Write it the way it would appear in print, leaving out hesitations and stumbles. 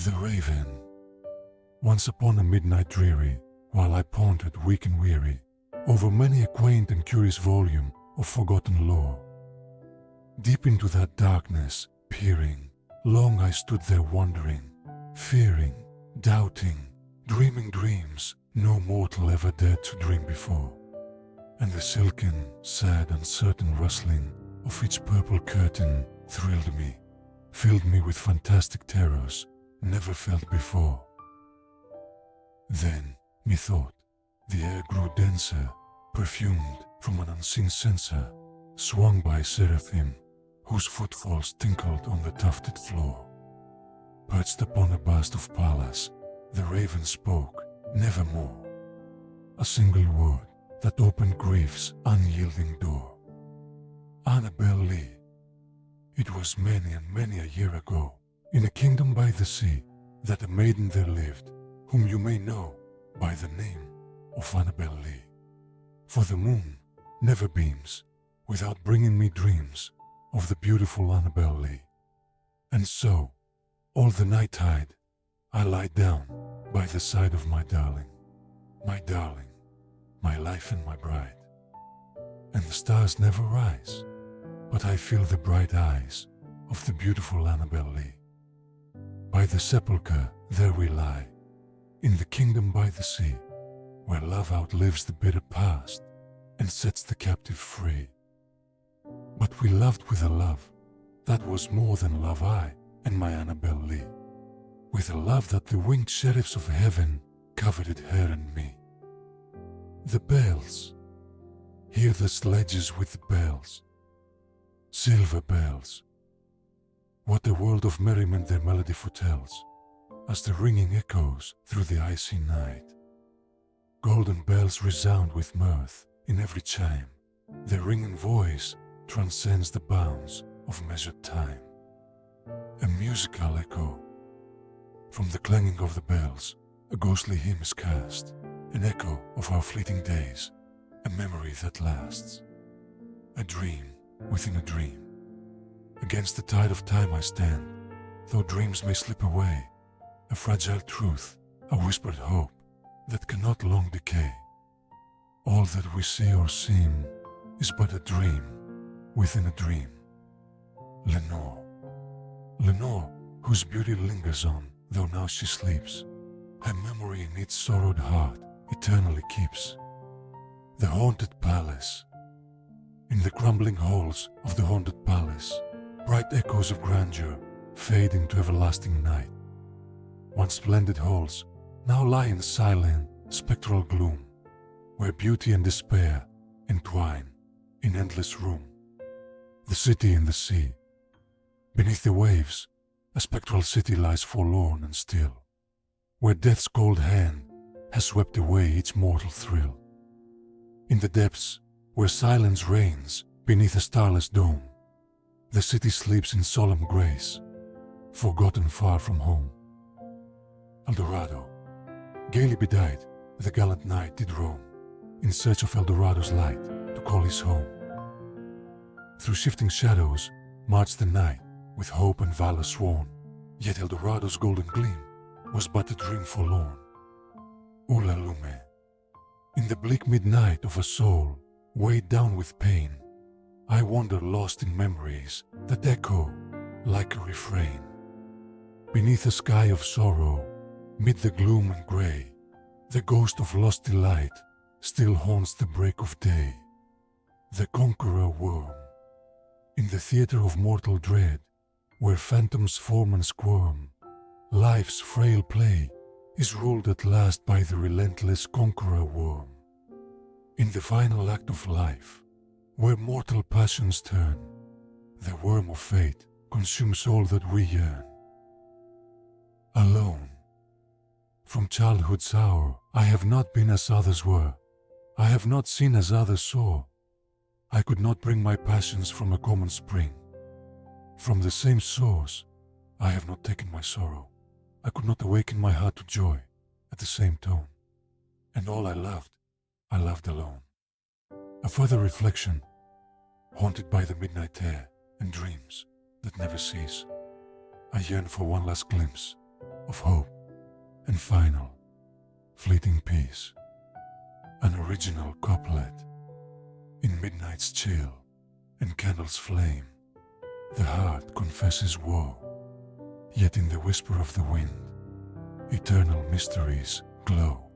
The Raven. Once upon a midnight dreary, while I pondered weak and weary over many a quaint and curious volume of forgotten lore, deep into that darkness peering, long I stood there wondering, fearing, doubting, dreaming dreams no mortal ever dared to dream before. And the silken, sad, uncertain rustling of each purple curtain thrilled me, filled me with fantastic terrors never felt before. Then, methought, the air grew denser, perfumed from an unseen censer, swung by seraphim, whose footfalls tinkled on the tufted floor. Perched upon a bust of Pallas, the raven spoke, nevermore, a single word that opened grief's unyielding door. Annabel Lee. It was many and many a year ago, in a kingdom by the sea, that a maiden there lived, whom you may know by the name of Annabel Lee. For the moon never beams without bringing me dreams of the beautiful Annabel Lee. And so, all the night-tide, I lie down by the side of my darling, my life and my bride. And the stars never rise, but I feel the bright eyes of the beautiful Annabel Lee. By the sepulchre there we lie, in the kingdom by the sea, where love outlives the bitter past and sets the captive free. But we loved with a love that was more than love, I and my Annabel Lee, with a love that the winged sheriffs of heaven coveted her and me. The bells, hear the sledges with the bells, silver bells. What a world of merriment their melody foretells, as the ringing echoes through the icy night. Golden bells resound with mirth in every chime. Their ringing voice transcends the bounds of measured time. A musical echo. From the clanging of the bells, a ghostly hymn is cast, an echo of our fleeting days, a memory that lasts. A dream within a dream. Against the tide of time I stand, though dreams may slip away, a fragile truth, a whispered hope that cannot long decay. All that we see or seem is but a dream within a dream. Lenore, whose beauty lingers on, though now she sleeps, her memory in its sorrowed heart eternally keeps. The haunted palace. In the crumbling halls of the haunted palace, bright echoes of grandeur fade into everlasting night. Once splendid halls now lie in silent, spectral gloom, where beauty and despair entwine in endless room. The city in the sea. Beneath the waves, a spectral city lies forlorn and still, where death's cold hand has swept away each mortal thrill. In the depths, where silence reigns beneath a starless dome, the city sleeps in solemn grace, forgotten far from home. Eldorado. Gaily bedight, the gallant knight did roam, in search of Eldorado's light to call his home. Through shifting shadows marched the knight, with hope and valor sworn, yet Eldorado's golden gleam was but a dream forlorn. Ulalume. In the bleak midnight of a soul weighed down with pain, I wander lost in memories that echo like a refrain. Beneath a sky of sorrow, mid the gloom and grey, the ghost of lost delight still haunts the break of day. The conqueror worm. In the theatre of mortal dread, where phantoms form and squirm, life's frail play is ruled at last by the relentless conqueror worm. In the final act of life, where mortal passions turn, the worm of fate consumes all that we yearn. Alone. From childhood's hour, I have not been as others were. I have not seen as others saw. I could not bring my passions from a common spring. From the same source, I have not taken my sorrow. I could not awaken my heart to joy at the same tone. And all I loved alone. A further reflection, haunted by the midnight air and dreams that never cease. I yearn for one last glimpse of hope and final, fleeting peace. An original couplet. In midnight's chill and candles flame, the heart confesses woe, yet in the whisper of the wind, eternal mysteries glow.